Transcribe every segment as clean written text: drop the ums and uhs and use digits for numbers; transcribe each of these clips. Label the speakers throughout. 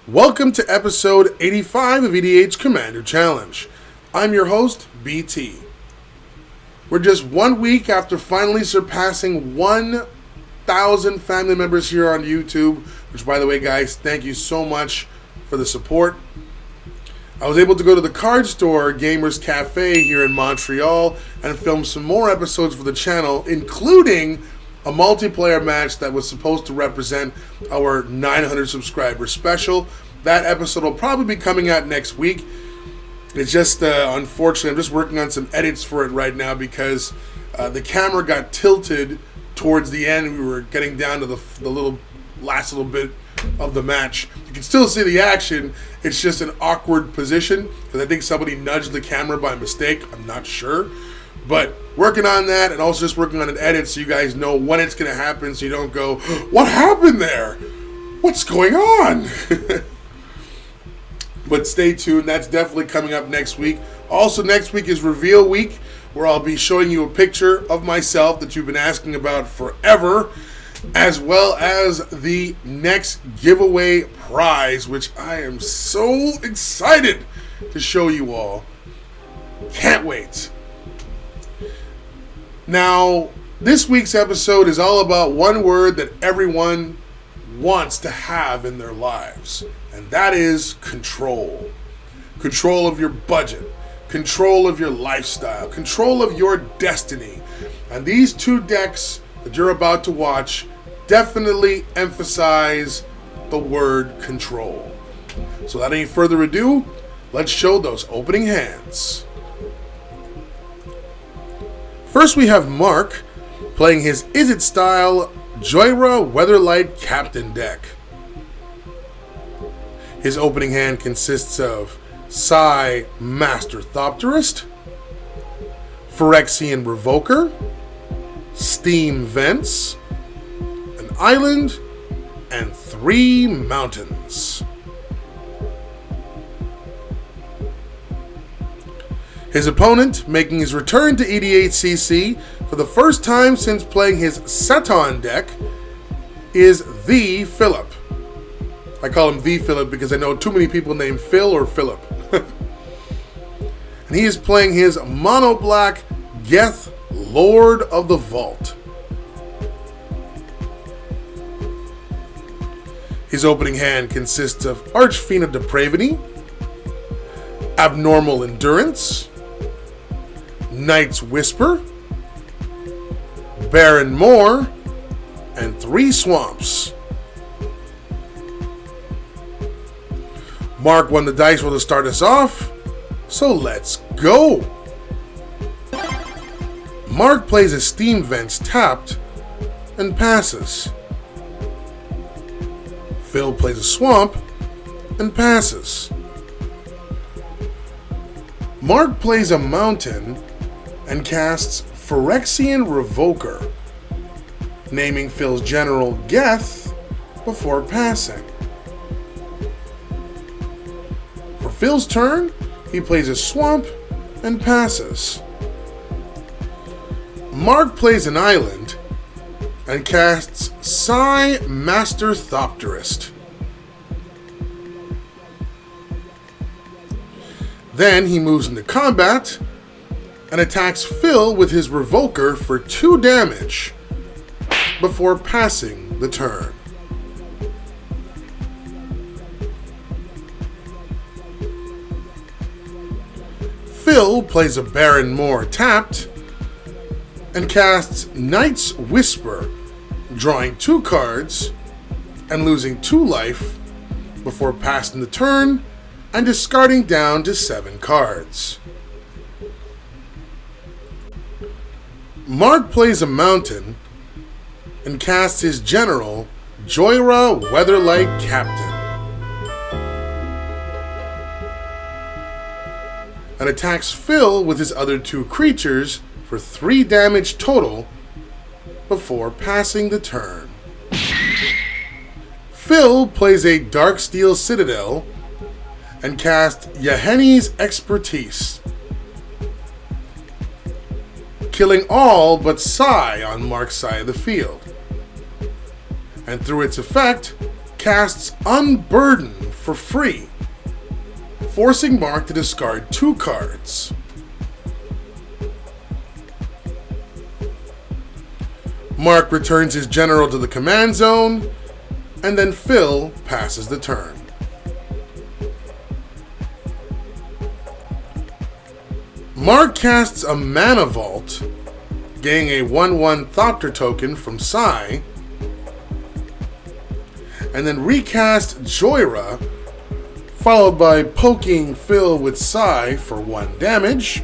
Speaker 1: Welcome to episode 85 of EDH Commander Challenge. I'm your host, BT. We're just 1 week after finally surpassing 1,000 family members here on YouTube, which, by the way, guys, thank you so much for the support. I was able to go to the card store, Gamers Cafe, here in Montreal, and film some more episodes for the channel, including a multiplayer match that was supposed to represent our 900 subscriber special. That episode will probably be coming out next week. It's just unfortunate. I'm just working on some edits for it right now because the camera got tilted towards the end. We were getting down to the last little bit of the match. You can still see the action. It's just an awkward position because I think somebody nudged the camera by mistake. I'm not sure. But working on that, and also just working on an edit so you guys know when it's going to happen, so you don't go, what happened there? What's going on? But stay tuned. That's definitely coming up next week. Also, next week is Reveal Week, where I'll be showing you a picture of myself that you've been asking about forever, as well as the next giveaway prize, which I am so excited to show you all. Can't wait. Now, this week's episode is all about one word that everyone wants to have in their lives, and that is control. Control of your budget, control of your lifestyle, control of your destiny. And these two decks that you're about to watch definitely emphasize the word control. So without any further ado, let's show those opening hands. First, we have Mark playing his Izzet style Jhoira Weatherlight Captain deck. His opening hand consists of Psi Master Thopterist, Phyrexian Revoker, Steam Vents, an island, and 3 mountains. His opponent, making his return to EDH CC for the first time since playing his Saton deck, is the Philip. I call him the Philip because I know too many people named Phil or Philip. And he is playing his mono black Geth, Lord of the Vault. His opening hand consists of Archfiend of Depravity, Abnormal Endurance, Knight's Whisper, Baron Moor, and 3 swamps. Mark won the dice roll to start us off, so let's go. Mark plays his Steam Vents tapped and passes. Phil plays a swamp and passes. Mark plays a mountain and casts Phyrexian Revoker, naming Phil's general Geth before passing. For Phil's turn, he plays a swamp and passes. Mark plays an island and casts Psi Master Thopterist. Then he moves into combat and attacks Phil with his Revoker for 2 damage before passing the turn. Phil plays a Baron Moor tapped and casts Knight's Whisper, drawing 2 cards and losing 2 life before passing the turn and discarding down to 7 cards. Mark plays a mountain and casts his general, Jhoira Weatherlight Captain, and attacks Phil with his other 2 creatures for 3 damage total before passing the turn. Phil plays a Darksteel Citadel and casts Yahenni's Expertise, killing all but Psi on Mark's side of the field. And through its effect, casts Unburden for free, forcing Mark to discard 2 cards. Mark returns his general to the command zone, and then Phil passes the turn. Mark casts a Mana Vault, getting a 1/1 Thopter token from Sai, and then recast Jhoira, followed by poking Phil with Sai for 1 damage,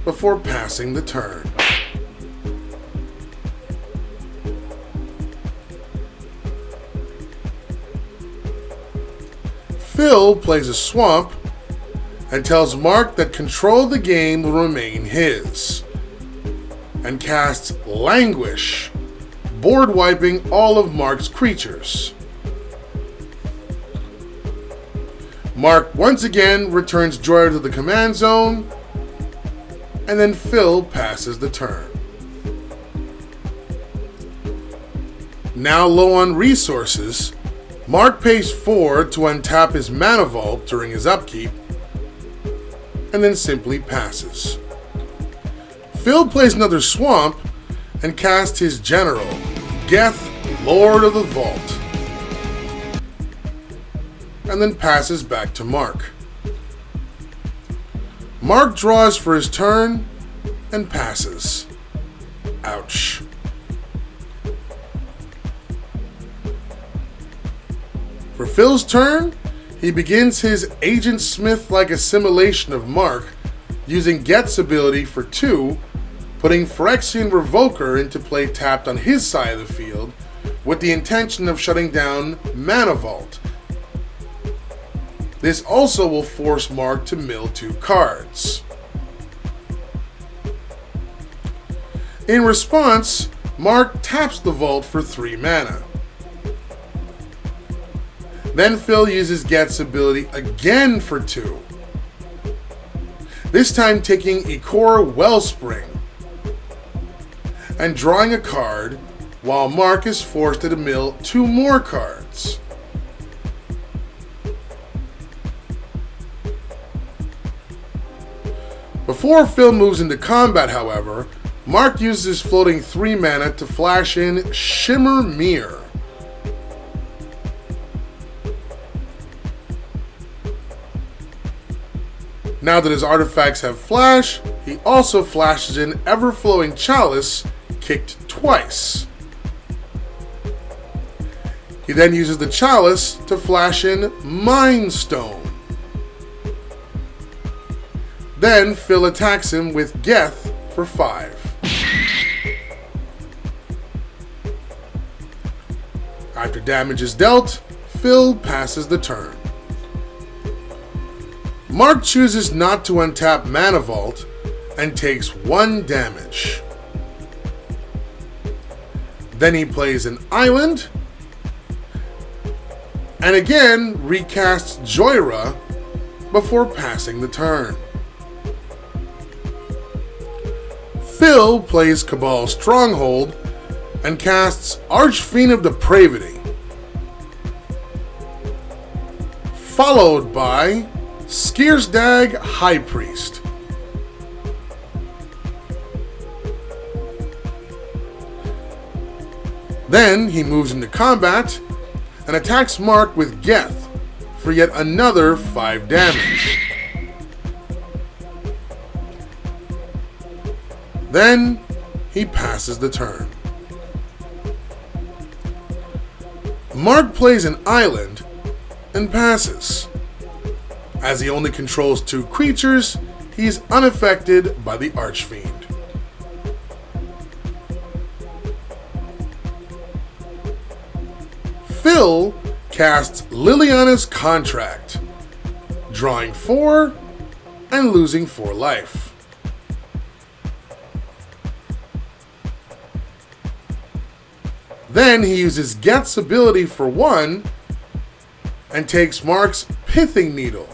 Speaker 1: before passing the turn. Phil plays a swamp and tells Mark that control of the game will remain his, and casts Languish, board wiping all of Mark's creatures. Mark once again returns Jhoira to the command zone, and then Phil passes the turn. Now low on resources, Mark pays 4 to untap his Mana Vault during his upkeep, and then simply passes. Phil plays another swamp and casts his general, Geth, Lord of the Vault, and then passes back to Mark. Mark draws for his turn and passes. Ouch. For Phil's turn, he begins his Agent Smith-like assimilation of Mark, using Geth's ability for 2, putting Phyrexian Revoker into play tapped on his side of the field, with the intention of shutting down Mana Vault. This also will force Mark to mill 2 cards. In response, Mark taps the Vault for 3 mana. Then Phil uses Geth's ability again for 2, this time taking Ikor Wellspring and drawing a card, while Mark is forced to mill 2 more cards. Before Phil moves into combat, however, Mark uses his floating 3 mana to flash in Shimmer Mirror. Now that his artifacts have flash, he also flashes in Everflowing Chalice, kicked twice. He then uses the Chalice to flash in Mind Stone. Then Phil attacks him with Geth for 5. After damage is dealt, Phil passes the turn. Mark chooses not to untap Mana Vault and takes 1 damage. Then he plays an island, and again recasts Jhoira before passing the turn. Phil plays Cabal Stronghold and casts Archfiend of Depravity, followed by Skiersdag High Priest. Then he moves into combat and attacks Mark with Geth for yet another 5 damage. Then he passes the turn. Mark plays an island and passes. As he only controls 2 creatures, he is unaffected by the Archfiend. Phil casts Liliana's Contract, drawing 4 and losing 4 life. Then he uses Geth's ability for 1 and takes Mark's Pithing Needle,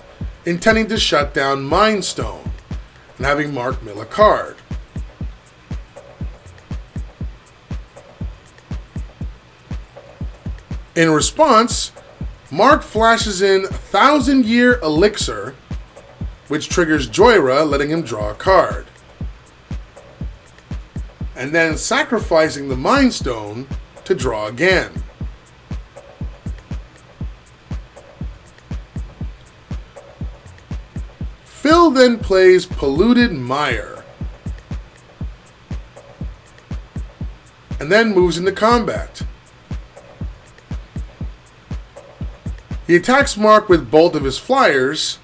Speaker 1: intending to shut down Mind Stone and having Mark mill a card. In response, Mark flashes in 1,000-Year Elixir, which triggers Jhoira, letting him draw a card. And then sacrificing the Mind Stone to draw again. Phil then plays Polluted Mire, and then moves into combat. He attacks Mark with both of his flyers,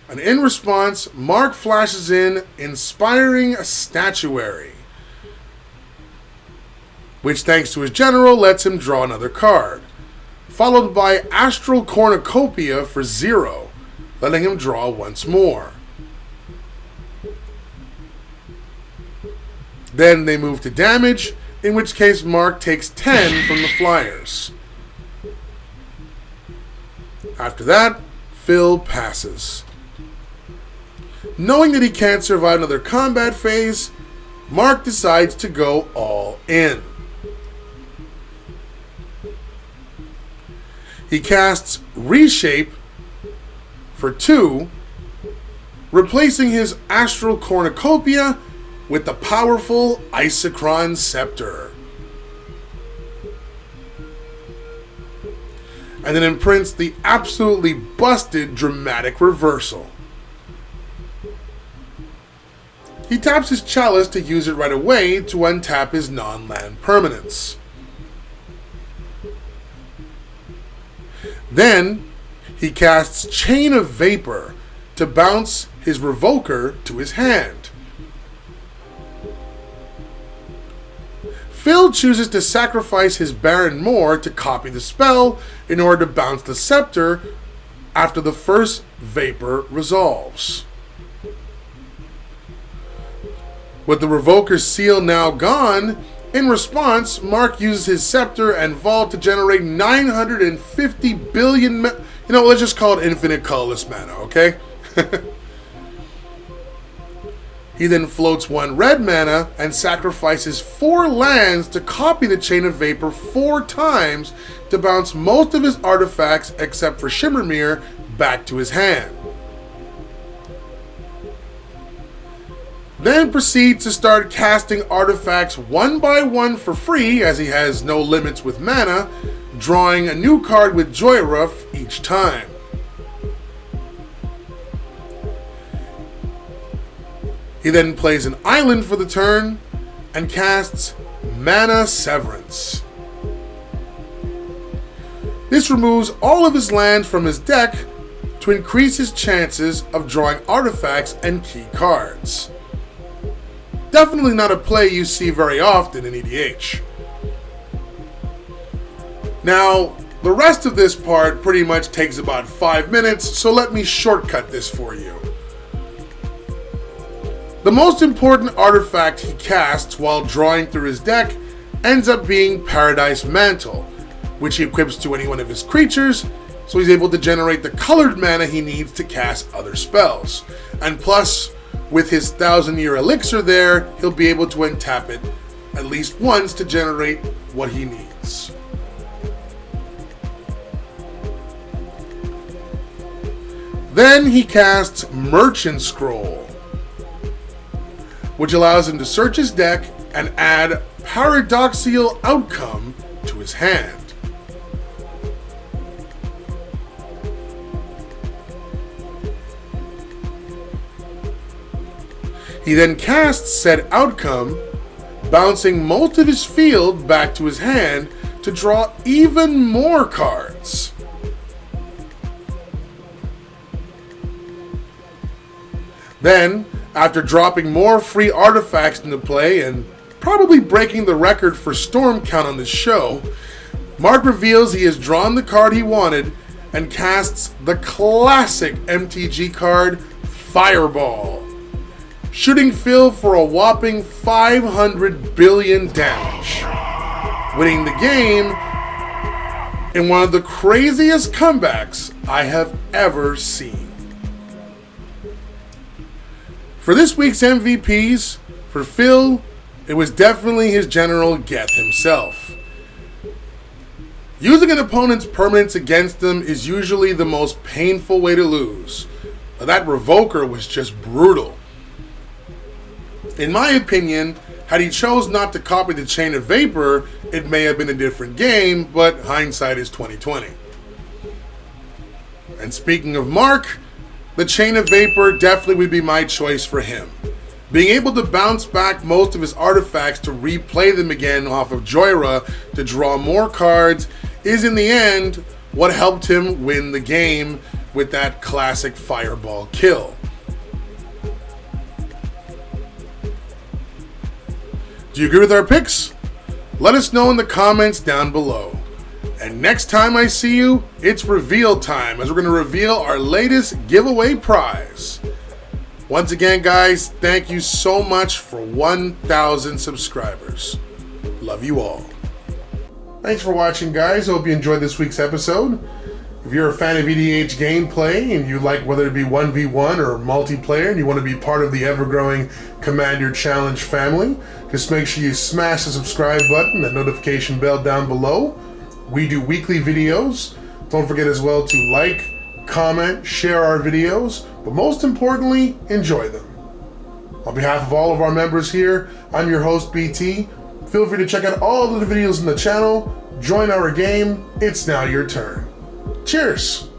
Speaker 1: and in response, Mark flashes in Inspiring Statuary, which thanks to his general lets him draw another card, followed by Astral Cornucopia for 0, letting him draw once more. Then they move to damage, in which case Mark takes 10 from the flyers. After that, Phil passes. Knowing that he can't survive another combat phase, Mark decides to go all in. He casts Reshape for 2, replacing his Astral Cornucopia with the powerful Isochron Scepter. And then imprints the absolutely busted Dramatic Reversal. He taps his Chalice to use it right away to untap his non-land permanents. Then, he casts Chain of Vapor to bounce his Revoker to his hand. Phil chooses to sacrifice his Baron Moor to copy the spell in order to bounce the Scepter after the first Vapor resolves. With the Revoker's seal now gone, in response, Mark uses his Scepter and Vault to generate 950 billion let's just call it infinite colorless mana, okay? He then floats 1 red mana and sacrifices 4 lands to copy the Chain of Vapor 4 times to bounce most of his artifacts, except for Shimmermere, back to his hand. Then proceeds to start casting artifacts one by one for free, as he has no limits with mana, drawing a new card with Jhoira each time. He then plays an island for the turn and casts Mana Severance. This removes all of his lands from his deck to increase his chances of drawing artifacts and key cards. Definitely not a play you see very often in EDH. Now, the rest of this part pretty much takes about 5 minutes, so let me shortcut this for you. The most important artifact he casts while drawing through his deck ends up being Paradise Mantle, which he equips to any one of his creatures, so he's able to generate the colored mana he needs to cast other spells. And plus, with his 1,000-Year Elixir there, he'll be able to untap it at least once to generate what he needs. Then he casts Merchant Scroll, which allows him to search his deck and add Paradoxical Outcome to his hand. He then casts said outcome, bouncing most of his field back to his hand to draw even more cards. Then, after dropping more free artifacts into play and probably breaking the record for storm count on this show, Mark reveals he has drawn the card he wanted and casts the classic MTG card, Fireball, shooting Phil for a whopping 500 billion damage, winning the game in one of the craziest comebacks I have ever seen. For this week's MVPs, for Phil, it was definitely his general Geth himself. Using an opponent's permanents against them is usually the most painful way to lose. But that Revoker was just brutal. In my opinion, had he chose not to copy the Chain of Vapor, it may have been a different game, but hindsight is 20/20. And speaking of Mark, the Chain of Vapor definitely would be my choice for him. Being able to bounce back most of his artifacts to replay them again off of Jhoira to draw more cards is in the end what helped him win the game with that classic fireball kill. Do you agree with our picks? Let us know in the comments down below. And next time I see you, it's reveal time as we're going to reveal our latest giveaway prize. Once again, guys, thank you so much for 1,000 subscribers. Love you all. Thanks for watching, guys. Hope you enjoyed this week's episode. If you're a fan of EDH gameplay and you like whether it be 1v1 or multiplayer and you want to be part of the ever-growing Commander Challenge family, just make sure you smash the subscribe button and notification bell down below. We do weekly videos. Don't forget as well to like, comment, share our videos, but most importantly, enjoy them. On behalf of all of our members here, I'm your host, BT. Feel free to check out all of the videos in the channel. Join our game. It's now your turn. Cheers!